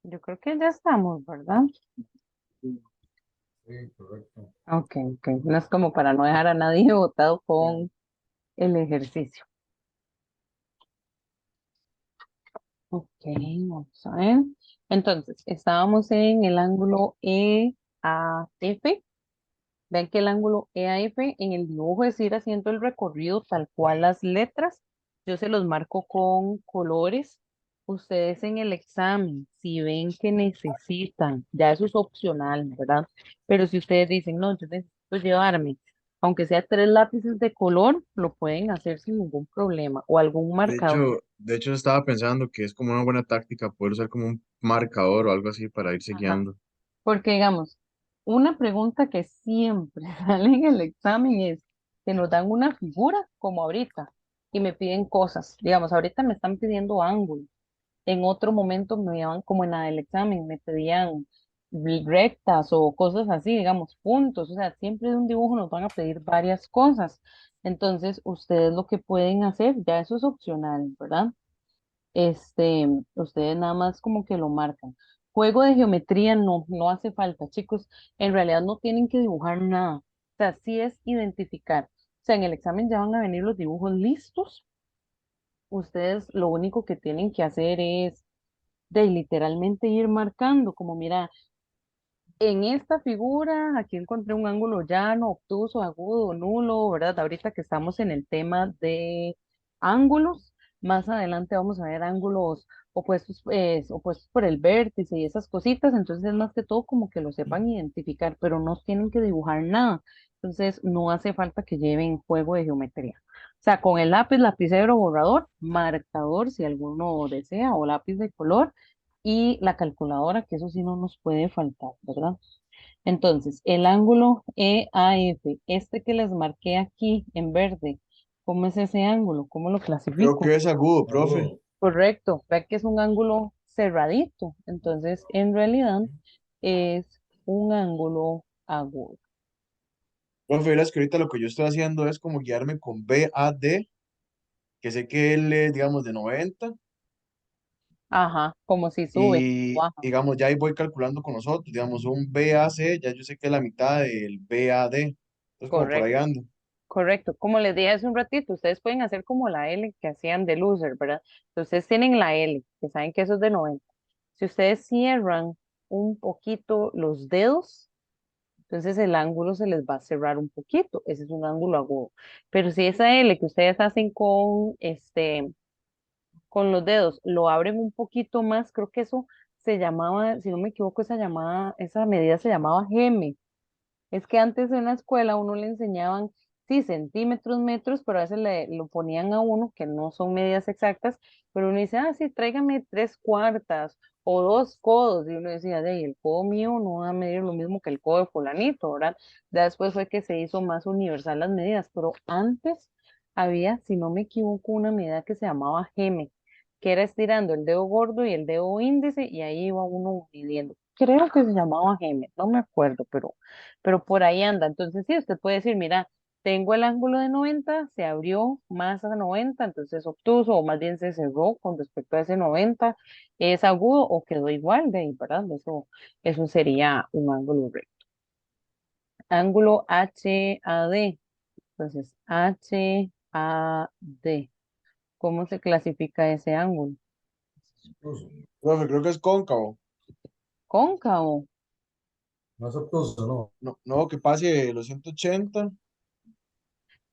Yo creo que ya estamos, ¿verdad? Sí, correcto. Ok, ok. No es como para no dejar a nadie botado con el ejercicio. Ok, vamos a ver. Entonces, estábamos en el ángulo EAF. Ven que el ángulo EAF en el dibujo es ir haciendo el recorrido tal cual las letras. Yo se los marco con colores. Ustedes en el examen, si ven que necesitan, ya eso es opcional, ¿verdad? Pero si ustedes dicen, no, yo necesito llevarme, aunque sea tres lápices de color, lo pueden hacer sin ningún problema o algún marcador. De hecho estaba pensando que es como una buena táctica poder usar como un marcador o algo así para irse Ajá. guiando. Porque digamos, una pregunta que siempre sale en el examen es que nos dan una figura como ahorita y me piden cosas. Digamos, ahorita me están pidiendo ángulos. En otro momento me daban como en la del examen, me pedían rectas o cosas así, digamos, puntos. O sea, siempre de un dibujo nos van a pedir varias cosas. Entonces, ustedes lo que pueden hacer, ya eso es opcional, ¿verdad? Ustedes nada más como que lo marcan. Juego de geometría no hace falta, chicos. En realidad no tienen que dibujar nada. O sea, sí es identificar. O sea, en el examen ya van a venir los dibujos listos. Ustedes lo único que tienen que hacer es de literalmente ir marcando, como mira, en esta figura, aquí encontré un ángulo llano, obtuso, agudo, nulo, ¿verdad? Ahorita que estamos en el tema de ángulos, más adelante vamos a ver ángulos opuestos por el vértice y esas cositas, entonces es más que todo como que lo sepan identificar, pero no tienen que dibujar nada, entonces no hace falta que lleven juego de geometría. O sea, con el lápiz, lapicero, borrador, marcador, si alguno desea, o lápiz de color y la calculadora, que eso sí no nos puede faltar, ¿verdad? Entonces, el ángulo EAF, este que les marqué aquí en verde, ¿cómo es ese ángulo? ¿Cómo lo Creo clasifico? que es agudo, profe. Agudo. Correcto, ve que es un ángulo cerradito, entonces en realidad es un ángulo agudo. Profe, verás que ahorita lo que yo estoy haciendo es como guiarme con BAD, que sé que él es, digamos, de 90, Ajá, como si sube o y baja. digamos, ya ahí voy calculando con nosotros, digamos, un BAC, ya yo sé que es la mitad del BAD. Entonces, como por ahí Correcto. ando. Correcto, como les dije hace un ratito, ustedes pueden hacer como la L que hacían de loser, ¿verdad? Entonces ustedes tienen la L, que saben que eso es de 90. Si ustedes cierran un poquito los dedos, entonces el ángulo se les va a cerrar un poquito. Ese es un ángulo agudo. Pero si esa L que ustedes hacen con los dedos lo abren un poquito más, creo que eso se llamaba, si no me equivoco, esa medida se llamaba geme. Es que antes en la escuela uno le enseñaban, sí, centímetros, metros, pero a veces lo ponían a uno, que no son medidas exactas, pero uno dice, ah, sí, tráigame tres cuartas o dos codos. Y uno decía, de ahí, el codo mío no va a medir lo mismo que el codo de fulanito, ¿verdad? Ya después fue que se hizo más universal las medidas, pero antes había, si no me equivoco, una medida que se llamaba geme, que era estirando el dedo gordo y el dedo índice y ahí iba uno midiendo. Creo que se llamaba geme, no me acuerdo, pero por ahí anda. Entonces, sí, usted puede decir, mira, tengo el ángulo de 90, se abrió más a 90, entonces es obtuso, o más bien se cerró con respecto a ese 90, es agudo o quedó igual de ahí, ¿verdad? Eso sería un ángulo recto. Ángulo HAD, entonces HAD, ¿cómo se clasifica ese ángulo? Profe, creo que es cóncavo. Cóncavo. No es obtuso, no. No, no, que pase los 180.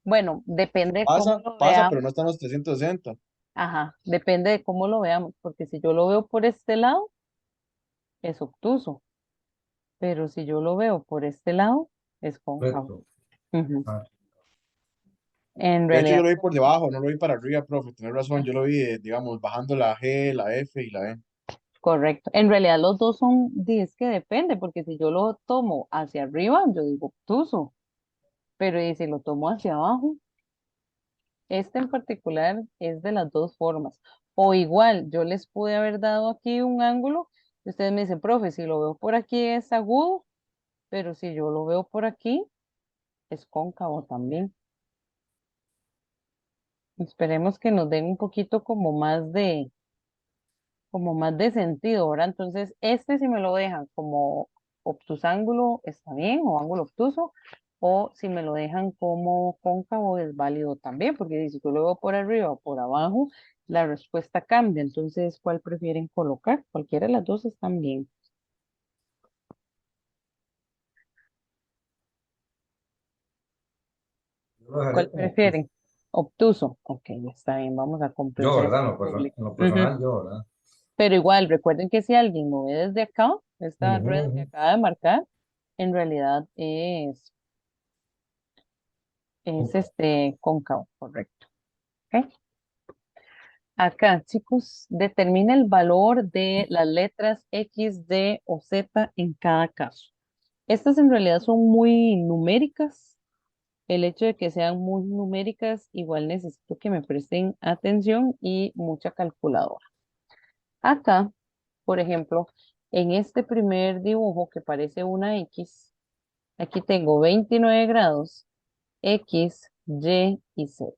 Bueno, depende de cómo Pasa, lo pasa, pero veamos. no están los 360. Ajá, depende de cómo lo veamos, porque si yo lo veo por este lado, es obtuso. Pero si yo lo veo por este lado, es cóncavo. Recto. Ujú. Ah. En De hecho, yo realidad, lo vi por debajo, no lo vi para arriba, profe. Tienes razón, yo lo vi, digamos, bajando la G, la F y la E. correcto. En realidad los dos son, es que depende, porque si yo lo tomo hacia arriba, yo digo obtuso, pero y si lo tomo hacia abajo, este en particular es de las dos formas. O igual, yo les pude haber dado aquí un ángulo, y ustedes me dicen, profe, si lo veo por aquí es agudo, pero si yo lo veo por aquí, es cóncavo también. Esperemos que nos den un poquito como más como más de sentido, ¿verdad? Entonces, este si me lo dejan como obtusángulo está bien, o ángulo obtuso, o si me lo dejan como cóncavo es válido también, porque si yo lo veo por arriba o por abajo, la respuesta cambia. Entonces, ¿cuál prefieren colocar? Cualquiera de las dos están bien. Yo lo dejaría ¿Cuál como obtuso. prefieren? Obtuso. Ok, está bien, vamos a Yo, complacer ¿verdad? al público. En lo Ujú. personal, yo, ¿verdad? Pero igual, recuerden que si alguien lo ve desde acá, esta Ujú, rueda que ujú. acaba de marcar, en realidad es Nunca. este cóncavo, correcto. ¿Ok? Acá, chicos, determina el valor de las letras X, D o Z en cada caso. Estas en realidad son muy numéricas. El hecho de que sean muy numéricas, igual necesito que me presten atención y mucha calculadora. Acá, por ejemplo, en este primer dibujo que parece una X, aquí tengo 29 grados, X, Y y Z.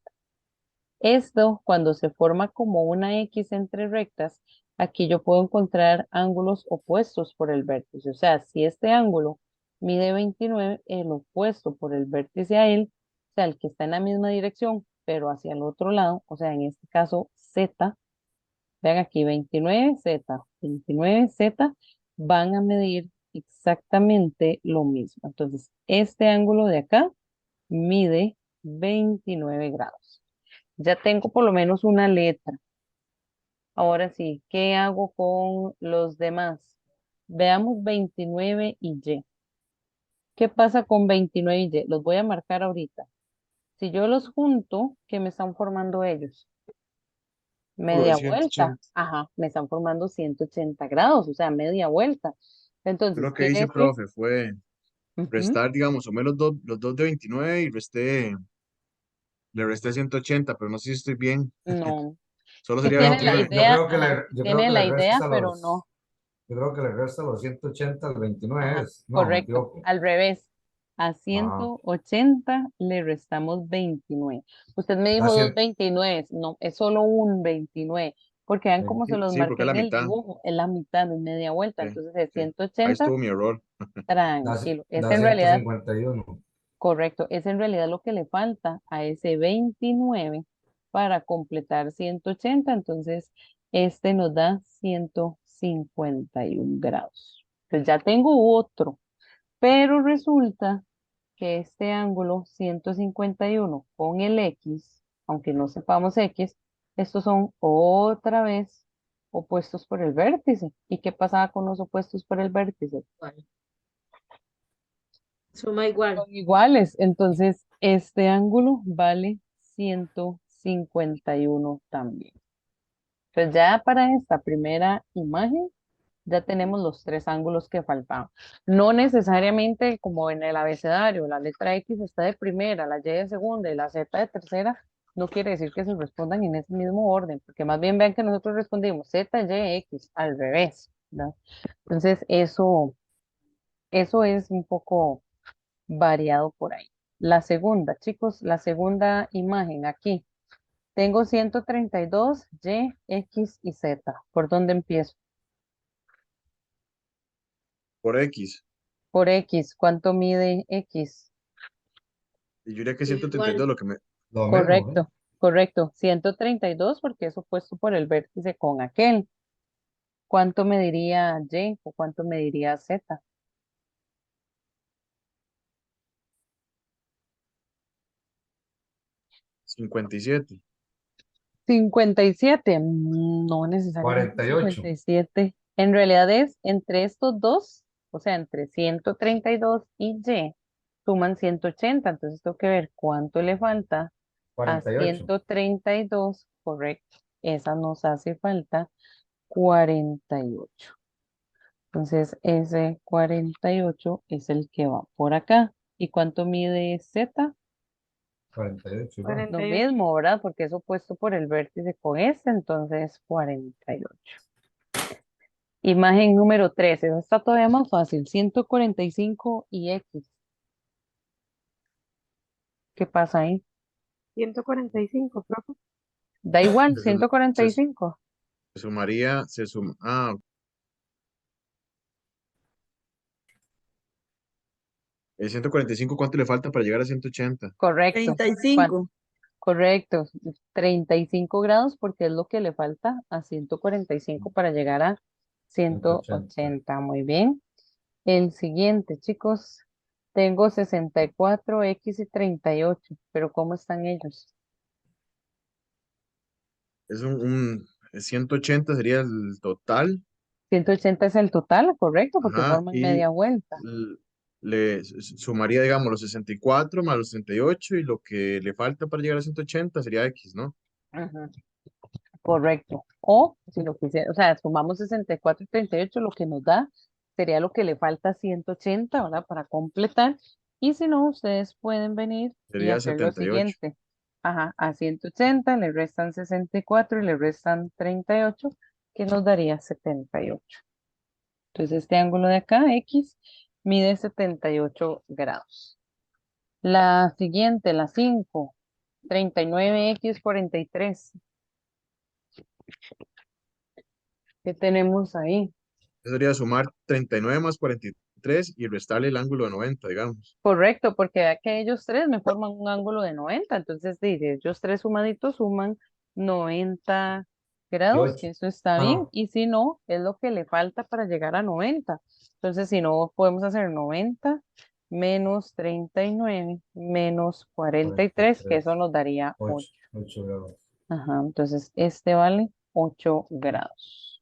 Esto, cuando se forma como una X entre rectas, aquí yo puedo encontrar ángulos opuestos por el vértice. O sea, si este ángulo mide 29, el opuesto por el vértice a él, o sea, el que está en la misma dirección, pero hacia el otro lado, o sea, en este caso Z, vean aquí 29 Z, van a medir exactamente lo mismo. Entonces, este ángulo de acá mide 29 grados. Ya tengo por lo menos una letra. Ahora sí, ¿qué hago con los demás? Veamos 29 y Y. ¿Qué pasa con 29 y Y? Los voy a marcar ahorita. Si yo los junto, ¿qué me están formando ellos? Lo de Media vuelta. 180. Ajá, me están formando 180 grados, o sea, media vuelta. Yo lo Entonces, que quiere hice, decir, profe, fue ujú, restar, digamos, sumé los dos de 29 y le resté 180, pero no sé si estoy bien. no. Solo Si sería tiene la 29. idea, ajá, si Yo creo tiene que la le idea, resta pero no. yo creo que le resta los 180 al 29 Ajá, es. No, me correcto. equivoco. Al revés. A Ajá. 180 le restamos 29. Usted me Da dijo dos 100, 29. No, es solo un 29. Porque vean cómo se veinte. los Sí, porque marqué es la en el mitad. dibujo. Es la mitad, es media vuelta. Sí, Entonces es sí. Ahí 180, estuvo mi error. tranquilo. Es Da en ciento realidad, cincuenta y uno. correcto, es en realidad lo que le falta a ese 29 para completar 180. Entonces, este nos da 151 grados. Entonces ya tengo otro. Pero resulta que este ángulo 151 con el X, aunque no sepamos X, estos son otra vez opuestos por el vértice. ¿Y qué pasaba con los opuestos por el vértice? Igual. Suma igual. Son iguales. Entonces, este ángulo vale 151 también. Pues ya para esta primera imagen ya tenemos los tres ángulos que faltaban. No necesariamente como en el abecedario, la letra X está de primera, la Y de segunda y la Z de tercera, no quiere decir que se respondan en ese mismo orden, porque más bien vean que nosotros respondimos Z, Y, X, al revés, ¿no? Entonces, eso es un poco variado por ahí. La segunda, chicos, la segunda imagen aquí. Tengo 132 Y, X y Z. ¿Por dónde empiezo? Por X. Por X, ¿cuánto mide X? Y yo diría que 132 Igual. lo que me... Lo mismo, ¿eh? Correcto, correcto. 132 porque es opuesto por el vértice con aquel. ¿Cuánto me diría Y o cuánto me diría Z? 57. 57. No necesariamente 48. 57. En realidad es entre estos dos, o sea, entre 132 y Y, suman 180. Entonces tengo que ver cuánto le falta a 48. 132. Correcto. Esa nos hace falta 48. Entonces, ese 48 es el que va por acá. ¿Y cuánto mide Z? 48 igual. Lo 48. mismo, ¿verdad? Porque es opuesto por el vértice con este, entonces 48. Imagen número 13. Eso está todavía más fácil. 145 y X. ¿Qué pasa ahí? 145, profe. Da igual, Eso, eso es 145. El 145, ¿cuánto le falta para llegar a 180? Correcto. ¿Cuán- 35. Correcto. 35 grados porque es lo que le falta a 145 para llegar a 180. 180. Muy bien. El siguiente, chicos. Tengo 64, X y 38, pero ¿cómo están ellos? Es 180 sería el total. 180 es el total, correcto, porque Ajá, forman y media vuelta. sumaría, digamos, los 64 más los 38 y lo que le falta para llegar a 180 sería X, ¿no? Ajá. Correcto. O si lo quisiera, o sea, sumamos 64 y 38, lo que nos da sería lo que le falta 180, ¿verdad? Para completar. Y si no, ustedes pueden venir y Sería hacer lo 78. siguiente. Ajá, a 180 le restan 64 y le restan 38, que nos daría 78. Entonces, este ángulo de acá, X, mide 78 grados. La siguiente, la 5, 39X 43. ¿Qué tenemos ahí? Eso sería sumar 39 más 43 y restarle el ángulo de 90, digamos. Correcto, porque vea que ellos tres me forman un ángulo de 90, entonces dice, ellos tres sumaditos suman 90 Y grados, que 8. eso está Ah, bien, no. y si no, es lo que le falta para llegar a 90. Entonces, si no, podemos hacer 90 menos 39 menos 43, que 43. eso nos daría 8. 8 grados. Ajá, entonces este vale 8 grados.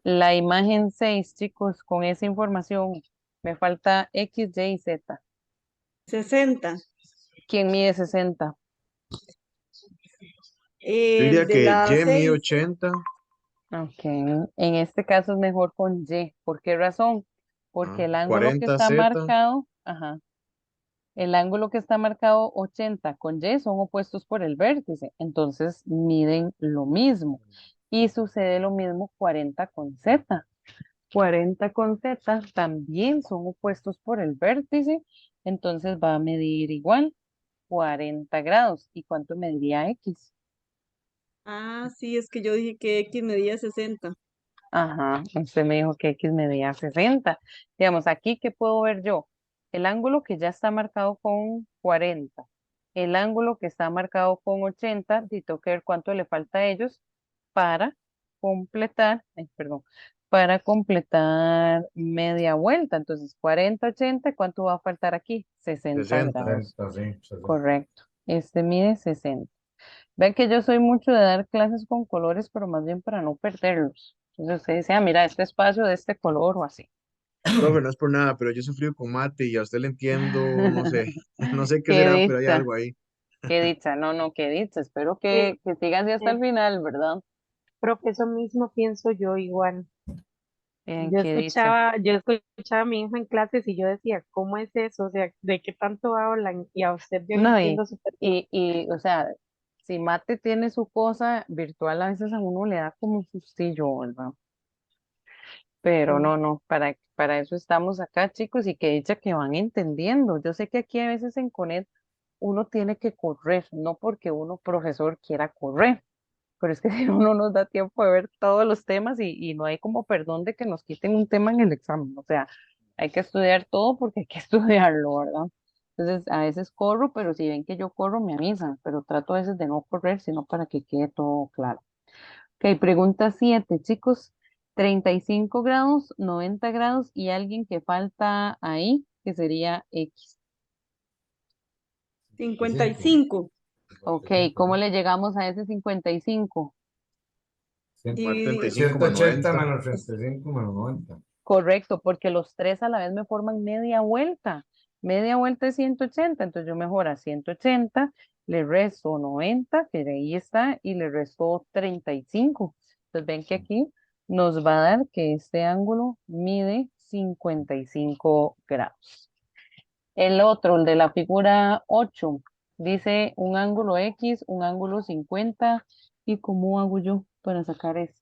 La imagen 6, chicos, con esa información me falta X, Y y Z. 60. ¿Quién mide 60? Yo El diría de que la Y mide 6. 80. Ok, en este caso es mejor con Y. ¿Por qué razón? Porque el ángulo que 40 está Z. marcado, ajá, el ángulo que está marcado 80 con Y son opuestos por el vértice, entonces miden lo mismo. Y sucede lo mismo 40 con Z. 40 con Z también son opuestos por el vértice, entonces va a medir igual 40 grados. ¿Y cuánto mediría X? Ah, sí, es que yo dije que X medía 60. Ajá, usted me dijo que X medía 60. Digamos, aquí, ¿qué puedo ver yo? El ángulo que ya está marcado con 40, el ángulo que está marcado con 80, y tengo que ver cuánto le falta a ellos para completar, ay, perdón, para completar media vuelta. Entonces, 40, 80, ¿cuánto va a faltar aquí? 60 60. grados. 60, sí. 60. Correcto. Este mide 60. Vean que yo soy mucho de dar clases con colores, pero más bien para no perderlos. Entonces usted dice, ah, mira, este espacio de este color o así. Profe, no es por nada, pero yo sufrí con mate y a usted le entiendo, no sé, no sé qué Qué será, pero hay dicha, algo ahí. qué dicha, no, no, qué dicha. Espero Eh, que siga así hasta eh, el final, ¿verdad? Profe, eso mismo pienso yo igual. Qué dicha. Yo escuchaba a mi hijo en clases y yo decía, ¿cómo es eso? O sea, ¿de qué tanto hablan? Y a usted yo le No, entiendo súper bien. o sea, si mate tiene su cosa virtual, a veces a uno le da como un sustillo, ¿verdad? Pero Sí. no, no, para eso estamos acá, chicos, y que dicha que van entendiendo. Yo sé que aquí a veces en CONED uno tiene que correr, no porque uno, profesor, quiera correr, pero es que si no, no nos da tiempo de ver todos los temas y no hay como perdón de que nos quiten un tema en el examen. O sea, hay que estudiar todo porque hay que estudiarlo, ¿verdad? Entonces, a veces corro, pero si ven que yo corro, me avisan, pero trato a veces de no correr, sino para que quede todo claro. Ok, pregunta 7, chicos. 35 grados, 90 grados y alguien que falta ahí, que sería X. 55. 55. Ok, 55, ¿cómo sí. le llegamos a ese 55? Sumar Y 35 más 180 90. menos 35 menos 90. Correcto, porque los tres a la vez me forman media vuelta. Media vuelta es 180, entonces yo mejor a 180, le resto 90, que de ahí está, y le resto 35. Entonces ven que aquí nos va a dar que este ángulo mide 55 grados. El otro, el de la figura 8, dice un ángulo X, un ángulo 50. ¿Y cómo hago yo para sacar este?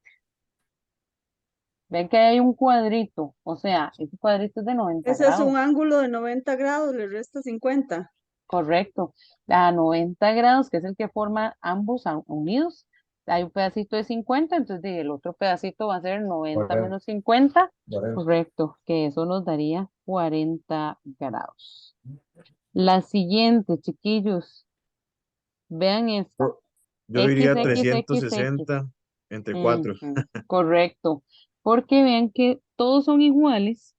Ven que hay un cuadrito, o sea, ese cuadrito es de 90 ese es un grados, ángulo de 90 grados, le resta 50. correcto. A 90 grados, que es el que forma ambos unidos, hay un pedacito de 50, entonces el otro pedacito va a ser 90 Correcto. menos 50, Por eso. correcto, que eso nos daría 40 grados. La siguiente, chiquillos, vean esta, Yo diría XXXX. 360 entre 4. Ujú, correcto, porque vean que todos son iguales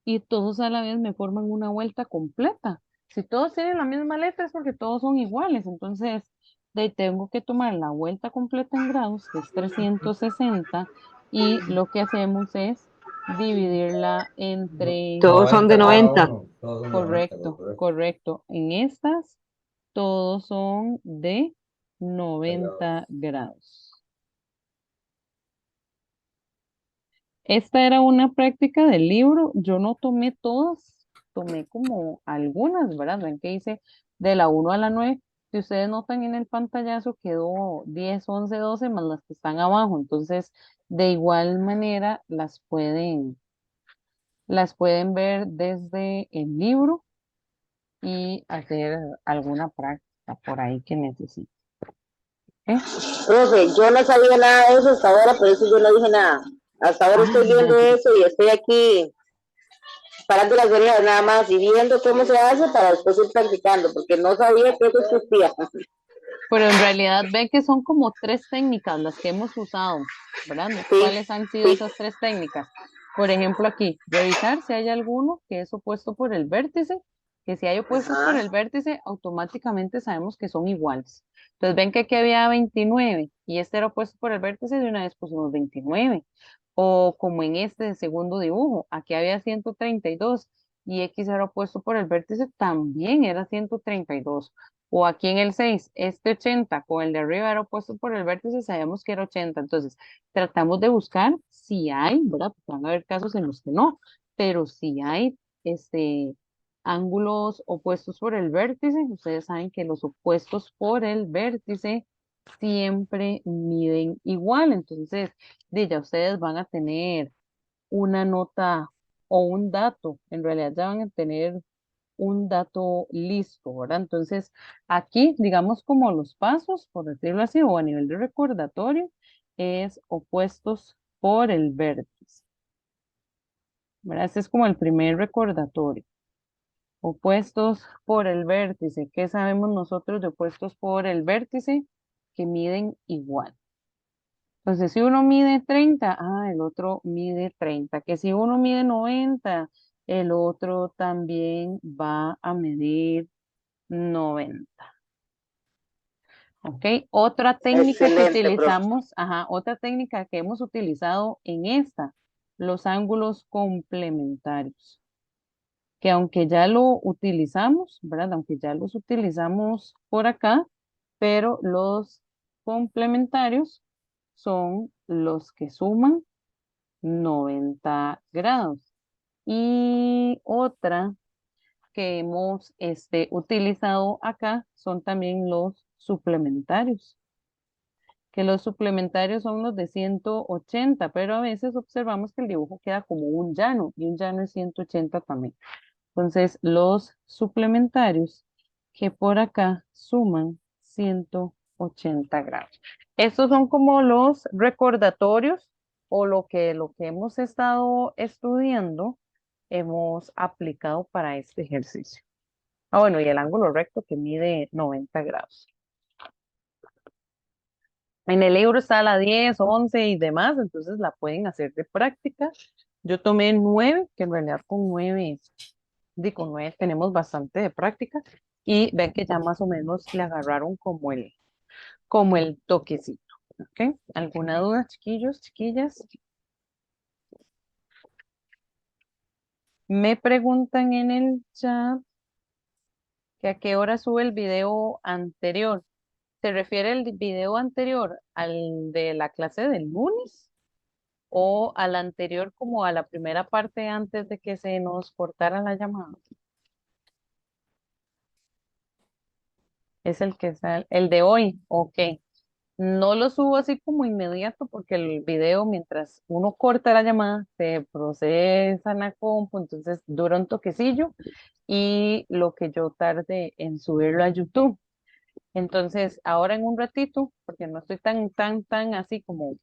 y todos a la vez me forman una vuelta completa. Si todos tienen la misma letra es porque todos son iguales, entonces de ahí tengo que tomar la vuelta completa en grados, que es 360, y lo que hacemos es dividirla entre, Todos son de 90 cada 90. uno. Todos son de 90, correcto, correcto. correcto. En estas todos son de 90 Grados. grados. Esta era una práctica del libro. Yo no tomé todas, tomé como algunas, ¿verdad? Ven que hice de la 1 a la 9. Si ustedes notan en el pantallazo, quedó 10, 11, 12 más las que están abajo. Entonces, de igual manera, las pueden ver desde el libro y hacer alguna práctica por ahí que necesiten. ¿Ok? Profe, yo no sabía nada de eso hasta ahora, por eso yo no dije nada. Hasta ahora estoy viendo eso y estoy aquí parando las orejas nada más y viendo cómo se hace para después ir practicando, porque no sabía que eso existía. Pero en realidad ven que son como tres técnicas las que hemos usado, ¿verdad? Sí, ¿Cuáles han sido sí. esas tres técnicas? Por ejemplo, aquí, revisar si hay alguno que es opuesto por el vértice, que si hay opuestos por Ajá. el vértice, automáticamente sabemos que son iguales. Entonces ven que aquí había 29 y este era opuesto por el vértice, de una vez pusimos 29. O como en este segundo dibujo, aquí había 132 y X era opuesto por el vértice, también era 132. O aquí en el 6 este 80 con el de arriba era opuesto por el vértice, sabíamos que era 80. Entonces, tratamos de buscar si hay, ¿verdad? Porque van a haber casos en los que no, pero si hay ángulos opuestos por el vértice, ustedes saben que los opuestos por el vértice siempre miden igual. Entonces, ya ustedes van a tener una nota o un dato, en realidad ya van a tener un dato listo, ¿verdad? Entonces, aquí, digamos como los pasos, por decirlo así, o a nivel de recordatorio, es opuestos por el vértice, ¿verdad? Este es como el primer recordatorio. Opuestos por el vértice. ¿Qué sabemos nosotros de opuestos por el vértice? Que miden igual. Entonces, si uno mide 30, el otro mide 30. Que si uno mide 90, el otro también va a medir 90. ¿Ok? Otra técnica que Excelente, profe. utilizamos, otra técnica que hemos utilizado en esta, los ángulos complementarios, que aunque ya lo utilizamos, ¿verdad? Aunque ya los utilizamos por acá, pero los complementarios son los que suman 90 grados. Y otra que hemos utilizado acá son también los suplementarios, que los suplementarios son los de 180, pero a veces observamos que el dibujo queda como un llano y un llano es 180 también. Entonces, los suplementarios que por acá suman 180 grados. Estos son como los recordatorios o lo que hemos estado estudiando, hemos aplicado para este ejercicio. Bueno, y el ángulo recto que mide 90 grados. En el libro está la 10, 11 y demás, entonces la pueden hacer de práctica. Yo tomé 9, que en realidad con nueve tenemos bastante de práctica y ven que ya más o menos le agarraron como el toquecito. ¿Ok? ¿Alguna duda, chiquillos, chiquillas? Me preguntan en el chat que a qué hora sube el video anterior. ¿Se refiere el video anterior al de la clase del lunes o al anterior como a la primera parte antes de que se nos cortara la llamada? Es el que sale, el de hoy, ok. No lo subo así como inmediato porque el video, mientras uno corta la llamada, se procesa en la compu, entonces dura un toquecillo y lo que yo tarde en subirlo a YouTube. Entonces, ahora en un ratito, porque no estoy tan así como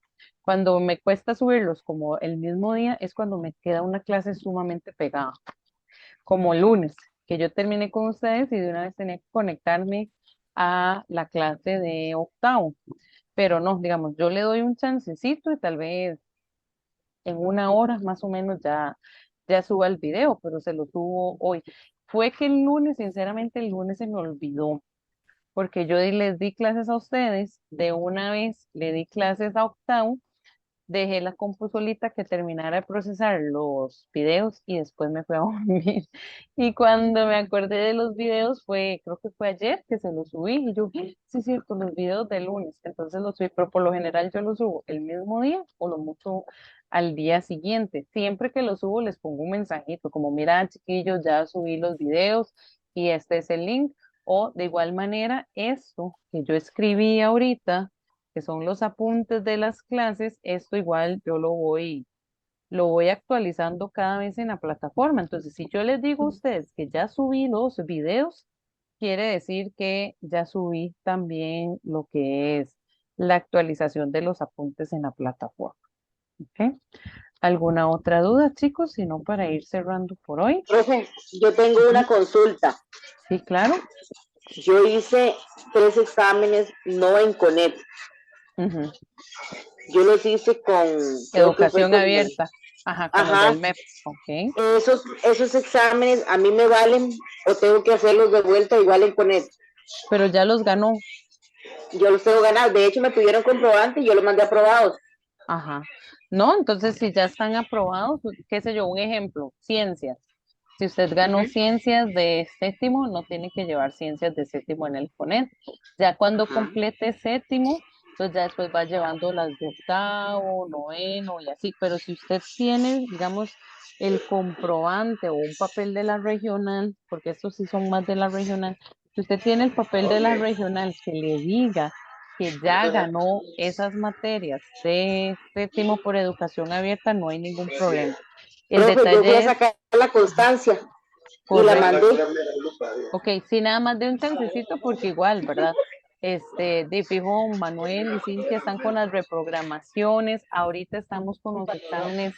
cuando me cuesta subirlos como el mismo día, es cuando me queda una clase sumamente pegada, como el lunes, que yo terminé con ustedes y de una vez tenía que conectarme a la clase de octavo. Pero no, digamos, yo le doy un chancecito y tal vez en una hora más o menos ya suba el video, pero se lo subo hoy. Fue que el lunes, sinceramente, el lunes se me olvidó, porque yo les di clases a ustedes, de una vez le di clases a octavo, dejé la compu solita que terminara de procesar los videos y después me fui a dormir. Y cuando me acordé de los videos fue, creo que fue ayer que se los subí y yo, sí es cierto, los videos del lunes, entonces los subí, pero por lo general yo los subo el mismo día o lo mucho al día siguiente. Siempre que los subo les pongo un mensajito como, mira chiquillos, ya subí los videos y este es el link. O de igual manera, esto que yo escribí ahorita, que son los apuntes de las clases, esto igual yo lo voy actualizando cada vez en la plataforma. Entonces, si yo les digo a ustedes que ya subí los videos, quiere decir que ya subí también lo que es la actualización de los apuntes en la plataforma. ¿Ok? ¿Alguna otra duda, chicos? Si no, para ir cerrando por hoy. Profe, yo tengo una Ujú. consulta. Sí, claro. Yo hice 3 exámenes no en CONET. Ujú. Yo los hice con, creo que fue Educación con el, abierta. Ajá, con el del ajá, MEP. Ok. esos exámenes a mí me valen o tengo que hacerlos de vuelta igual en CONET. Pero ya los ganó. Yo los tengo ganados. De hecho, me pidieron comprobante y yo los mandé aprobados. Ajá. No, entonces si ya están aprobados, qué sé yo, un ejemplo, ciencias. Si usted ganó Ujú. ciencias de séptimo, no tiene que llevar ciencias de séptimo en el PONET. Ya cuando Ajá. complete séptimo, entonces ya después va llevando las de octavo, noveno y así. Pero si usted tiene, digamos, el comprobante o un papel de la regional, porque estos sí son más de la regional, si usted tiene el papel de la regional que le diga que ya ganó esas materias de séptimo por educación abierta, no hay ningún problema. El Profe, yo fui a detalle es, sacar la ajá, constancia y la correcto. mandé. Ok, sí, nada más de un chancecito porque igual, ¿verdad? De fijo, Manuel y Cintia están con las reprogramaciones. Ahorita estamos con los exámenes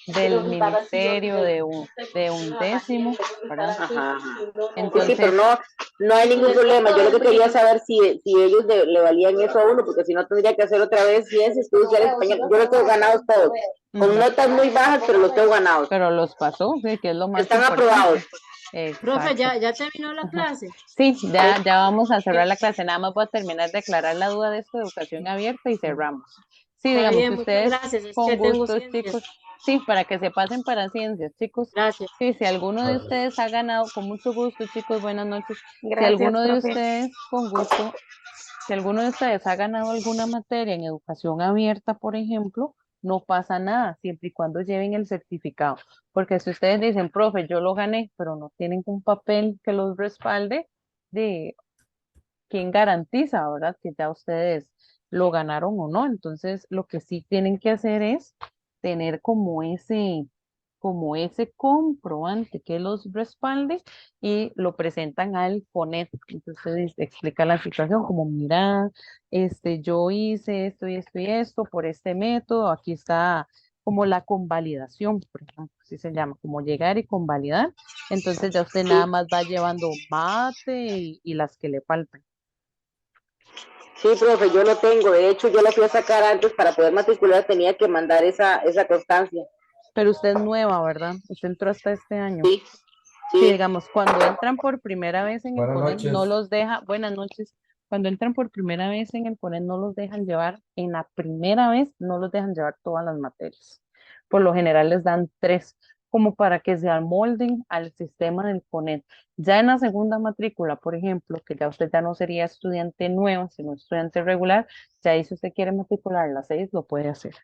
del ministerio de undécimo, ¿verdad? Ajá, ajá. Sí, pero Entonces, no hay ningún problema. Yo lo que quería saber si ellos le valían eso a uno, porque si no tendría que hacer otra vez ciencias, estudios sociales, español. Yo los tengo ganados todos, con ujú, notas muy bajas, pero los tengo ganados. pero los pasó, sí, que es lo más Están aprobados. importante. Profe, Exacto. ¿ya terminó la Ajá. clase? Sí, ya vamos a cerrar la clase. Nada más voy a terminar de aclarar la duda de esto de educación abierta y cerramos. Sí, Está digamos, bien, si muchas ustedes gracias. Es con que tengo gusto, ciencias. chicos, sí, para que se pasen para ciencias, chicos. Gracias. Sí, si alguno de ustedes ha ganado, con mucho gusto, chicos, buenas noches. Si Gracias, alguno de profe. ustedes, con gusto, si alguno de ustedes ha ganado alguna materia en educación abierta, por ejemplo, no pasa nada, siempre y cuando lleven el certificado. Porque si ustedes dicen, profe, yo lo gané, pero no tienen un papel que los respalde, de quién garantiza, ¿verdad? Que ya ustedes lo ganaron o no. Entonces, lo que sí tienen que hacer es tener como ese comprobante que los respalde y lo presentan al CONET. Entonces, explica la situación como, mira, yo hice esto y esto y esto por este método, aquí está como la convalidación, por ejemplo, así se llama, como llegar y convalidar. Entonces ya usted nada más va llevando mate y las que le faltan. Sí, profe, yo lo tengo. De hecho, yo la fui a sacar antes para poder matricular, tenía que mandar esa constancia. Pero usted es nueva, ¿verdad? Usted entró hasta este año. Sí, Sí, sí. digamos, cuando entran por primera vez en el Buenas PONET, no noches. los deja, buenas noches, cuando entran por primera vez en el PONET, no los dejan llevar, en la primera vez, no los dejan llevar todas las materias. Por lo general les dan 3, como para que se amolden al sistema del PONET. Ya en la segunda matrícula, por ejemplo, que ya usted ya no sería estudiante nuevo, sino estudiante regular, ya ahí si usted quiere matricular las 6, lo puede hacer.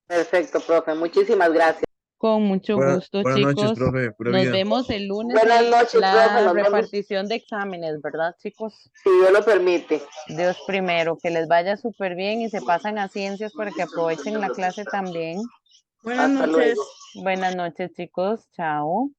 Perfecto, profe. Muchísimas gracias. Con mucho gusto, Buenas noches, chicos. profe, pura Nos vida. vemos el lunes Buenas en noches, profe. la Nos vemos repartición de exámenes, ¿verdad, chicos? si Dios lo permite. Dios primero, que les vaya súper bien y se pasan a ciencias para que aprovechen la clase también. Buenas Hasta luego. noches. Buenas noches, chicos. Chao.